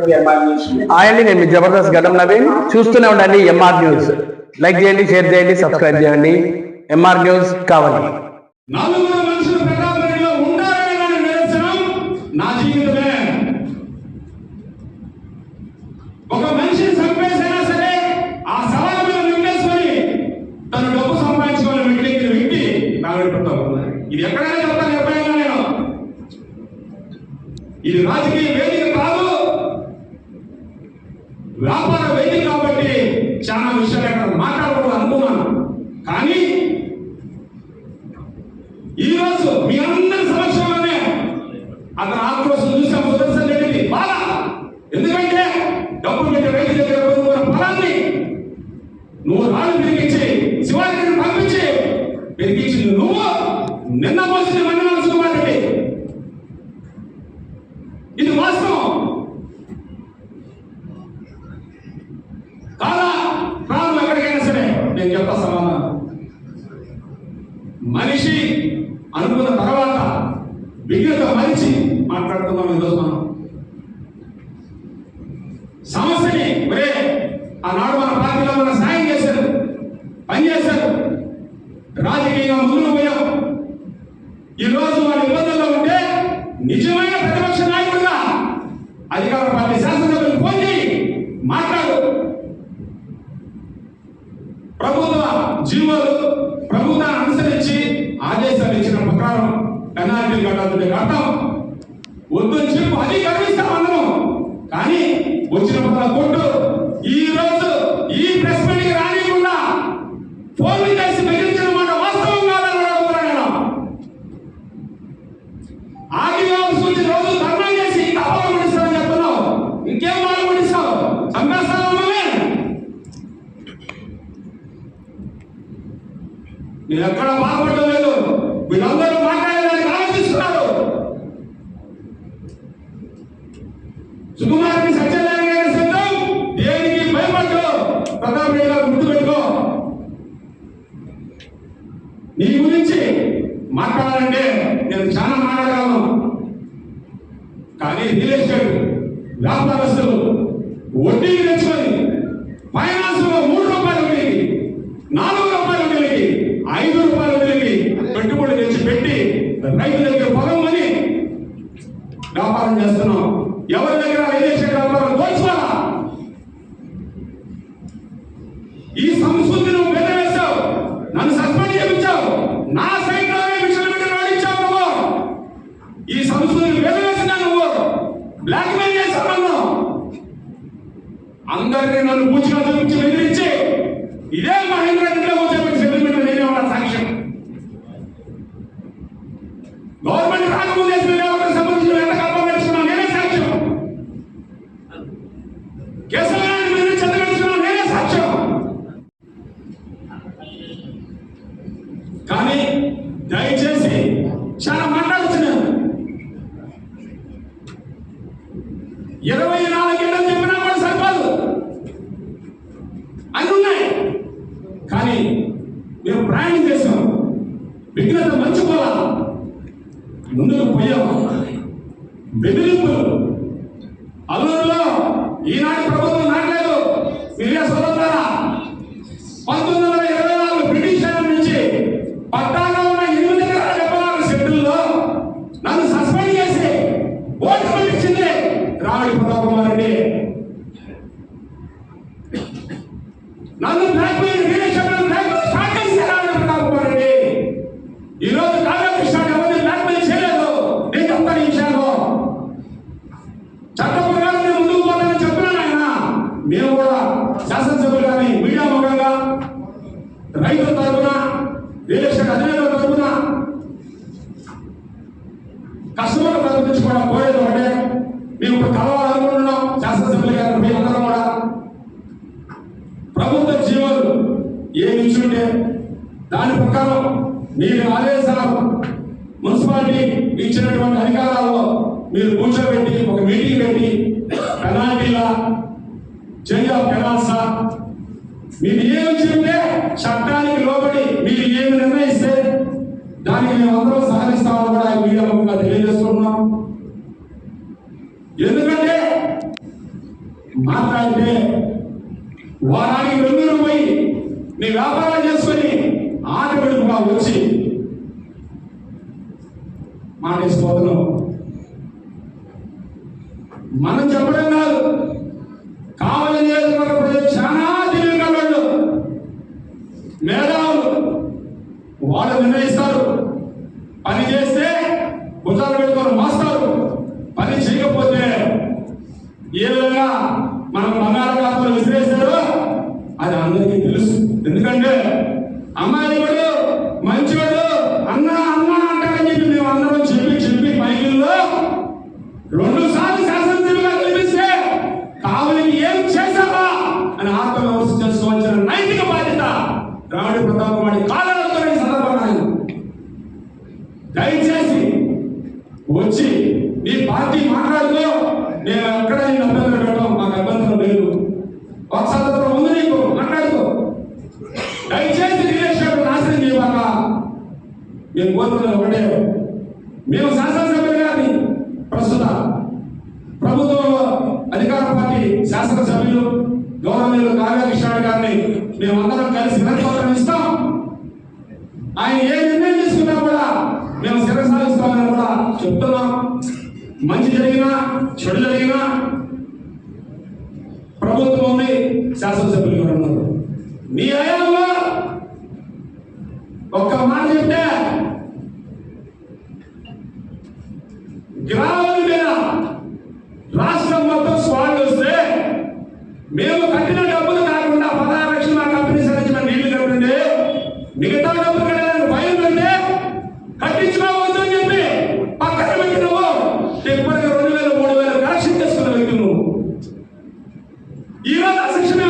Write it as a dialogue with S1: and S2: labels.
S1: అండి, నేను మీ జబర్దస్త్ గడ్డం నవీన్. చూస్తూనే ఉండండి ఎంఆర్ న్యూస్. లైక్ చేయండి, షేర్ చేయండి, సబ్స్క్రైబ్ చేయండి. ఎంఆర్ న్యూస్ కావాలి.
S2: నా జీవితమే ఒక మనిషిని చంపేసైనా సరే ఆ సవాలు మీద నింపేసుకొని తన డబ్బు సంపాదించుకోవాలని వ్యక్తి వ్యక్తి నాగడిపోతాం. ఇది ఎక్కడైనా చెప్తాను, ఎప్పుడైనా నేను ఇది రాజకీయ వేదిక కాదు, వ్యాపార వేదిక కాబట్టి చాలా విషయాలు ఎక్కడ మాట్లాడకూడదు అనుకున్నాను. కానీ ఈరోజు మీ అందరి సమక్షంలోనే అతను ఆక్రోశం చూసాం. సుదర్శన్ రెడ్డికి బాధ, ఎందుకంటే డబ్బులు పెట్టి రైతు దగ్గర కొనుక్కున్న ఫలాన్ని నువ్వు రాళ్ళు పెరిగించి శివాజీని పంపించి పెరిగించింది నువ్వు. నిన్న మోసింది మన్యవాళ్ళ సుకుమార్ రెడ్డి. ఇది వాస్తవం కాదా? ప్రాణం ఎక్కడికైనా సరే నేను చెప్తా సమాధానం. మనిషి అనుకున్న తర్వాత విజ్ఞత మరిచి మాట్లాడుతున్నాం. ఈరోజు మనం సమస్యని ఒరే ఆనాడు మన పార్టీలో మన సాయం చేశారు, పనిచేశారు, రాజకీయంగా ముందుకు పోయాం. ఈరోజు వాళ్ళ ఇబ్బందుల్లో ఉంటే నిజమైన ప్రతిపక్ష నాయకుడిగా అధికార పార్టీ శాసనసభ్యులు ఫోన్ చేయి, మాట్లాడు. ప్రభుత్వ జీవోలు ప్రభుత్వాన్ని అనుసరించి ఆదేశాలు ఇచ్చిన ప్రకారం పెనాల్టీలు కట్టాలంటే కడతాం, వద్దని చెప్పు, అది గర్విస్తాం అందరం. కానీ వచ్చిన కొట్టు ఈ రోజు ఈ ప్రెస్ మీట్కి రానికుండా ఫోన్లు చేసి బెదిరించిన మాట వాస్తవం కాదని అడుగుతున్నాను. ఆదివారం సూచి రోజు ధర్నా చేసి కాపాలు పడిస్తామని చెప్తున్నావు. ఇంకేం వాళ్ళు పడిస్తావు? చంపేస్తావు. నేను ఎక్కడ బాధపడటం లేదు. వీళ్ళందరూ మాట్లాడేదానికి ఆలోచిస్తున్నారు. సుకుమార్ని సత్యనారాయణ గారి సిద్ధం దేనికి భయపడ్డు. ప్రతాప్ రెడ్డి గారు గుర్తుపెట్టుకో, నీ గురించి మాట్లాడాలంటే నేను చాలా మాట్లాడగలను. కానీ రియల్ ఎస్టేట్ వ్యాపారస్తులు వడ్డీకి తెచ్చుకొని ఫైనాన్స్ లో 3 రూపాయలు వడ్డీకి, 4 రూపాయలు వడ్డీకి, 5 రూపాయల వడ్డీకి పెట్టుబడి తెచ్చి పెట్టి రైతు దగ్గర పొలం అని వ్యాపారం చేస్తున్నాం. ఎవరి దగ్గర రియల్ ఎస్టేట్ వ్యాపారం దోచుకోవాలా? ఈ సంస్కృతి నువ్వు బెదిరేస్తావు, నన్ను సస్పెండ్ చేయించావు, నా సైట్ లోనే మిషన్ పెట్టి నడిచావు. నువ్వు ఈ సంస్కృతిని బెదిరేసినా, నువ్వు బ్లాక్ మెయిల్ చేస్తావు నన్ను. అందరినీ నన్ను పూచిగా చూపించి బెదిరించి ఇదే మహేంద్ర రెడ్డిలో కూర్చోబెట్టి సెటిల్మెంట్ నేనే ఉన్న సాక్ష్యం. గవర్నమెంట్ రాకముందే సంబంధించిన ఎంత కల్పన పెట్టుకున్నా నేనే సాక్ష్యం. కేశవనారాయణ మీద చంద్రగడుచుకున్నా నేనే సాక్ష్యం. కానీ దయచేసి చాలా మాట్లాడుతున్నాను. 24 ఏళ్ళు చెప్పినా కూడా సరిపోదు, అన్ని ఉన్నాయి. కానీ మేము ప్రయాణం చేసాం, విఘ్నత మంచిపోలా, ముందుకు పోయాము. బెదిరింపులు అల్లూరులో ఈనాటి ప్రభుత్వం నాటలేదు. మీరే సోదరులారా, 1924 బ్రిటిష్ నుంచి పట్టాలో ఉన్న 874 షెడ్యూల్లో నన్ను సస్పెండ్ చేసి ఓటు పంపించింది రావడి ప్రతాప్ కుమార్ రెడ్డి. నన్ను బ్లాక్మెయిల్ స్టార్ట్ చేసి రావడి ప్రతాప్ కుమార్ రెడ్డి. ఈరోజు కాంగ్రెస్ స్టార్ట్ ఎవరిని బ్లాక్మెయిల్ చేయలేదు. నేను చెప్తాను ఈ విషయాలు. చట్ట ప్రకారం నేను ముందుకు పోతానని చెప్పినాను ఆయన. మేము కూడా శాసనసభ్యులు కానీ మీడియా ముఖంగా రైతుల తరఫున, రియల్ ఎస్టేట్ అధినేతల తరఫున, కస్టమర్ల తరఫు నుంచి కూడా కోరేది ఒకటే, మేము ఇప్పుడు కలవాలనుకుంటున్నాం శాసనసభ్యులు గారు. మీరందరం కూడా ప్రభుత్వ జీవోలు ఏమి ఇచ్చుంటే దాని ప్రకారం మీరు ఆదేశాలు మున్సిపాలిటీ ఇచ్చినటువంటి అధికారాల్లో మీరు కూర్చోబెట్టి ఒక మీటింగ్ పెట్టి పెనాల్టీలా చేంజ్ ఆఫ్ పెనాల్సా మీరు ఏమి ఇచ్చింటే చట్టానికి లోబడి మీరు ఏమి నిర్ణయిస్తే దానికి మేము అందరూ సహకరిస్తామని కూడా మీడియా ముఖంగా తెలియజేస్తున్నాం. ఎందుకంటే మాట్లాడితే వారానికి 200 పోయి నీ వ్యాపారం చేసుకొని ఆటవిడుపుగా వచ్చి మానేసిపోతున్నాం. మనం చెప్పడం కాదు, కావాలని నియోజకవర్గ ప్రజలు చాలా తెలివిగా వాళ్ళు మేధావులు, వాళ్ళు నిర్ణయిస్తారు. పని చేస్తే భుజాలు పెట్టుకొని మోస్తారు, పని చేయకపోతే ఏ విధంగా మనం బంగాళాఖాతంలో విసిరేస్తారో అది అందరికీ తెలుసు. ఎందుకంటే అమ్మాయి వాడు మంచివాడు అన్నా అన్నా అంటారని చెప్పి మేము అందరం చెప్పి పైకిల్లో 2 సార్లు శాసనసభ్యులుగా గెలిపిస్తే కావలికి ఏం చేశావా అని ఆత్మవిమర్శ చేసుకోవాల్సిన నైతిక బాధ్యత రాముడి ప్రతాప్ వాడి కాలంలో సందర్భంగా దయచేసి వచ్చి నీ పార్టీ మాట్లాడుతూ నేను ఎక్కడ నేను అభ్యంతరం పెట్టడం మాకు అభ్యంతరం లేదు, ఒక సందర్భం ఉంది నీకు మాట్లాడుకో. దయచేసి రిలేషన్ నాశనం చేయబాక. మేము కోరుకున్నది ఒకటే, మేము శాసనసభ్యులు గారిని ప్రస్తుత ప్రభుత్వంలో అధికార పార్టీ శాసనసభ్యులు గౌరవనీయులు కావ్య కృష్ణ గారిని మేమందరం కలిసి వినతిపత్రం ఇస్తాం. ఆయన ఏ నిర్ణయం తీసుకున్నా కూడా మేము శిరసాగిస్తామని కూడా చెప్తున్నాం. మంచి జరిగినా చెడు జరిగినా ప్రభుత్వం ఉంది, శాసనసభ్యులు కూడా ఉన్నారు. నీ హయాంలో ఒక్క మాట చెప్తే గ్రామాల మీద రాష్ట్రం మొత్తం స్వాళ్ళు వస్తే మేము కట్టిన డబ్బులు కాకుండా 16 లక్షలు మా కంపెనీ సంబంధించిన నీళ్లు కట్టండి, మిగతా డబ్బులు కట్టడానికి భయం కంటే కట్టించుకోవద్దు అని చెప్పి పక్కన పెట్టి నువ్వు ఇప్పటికే 2000, 3000 కలెక్షన్ చేసుకున్న వ్యక్తి నువ్వు. ఈరోజు ఆ శిక్షణ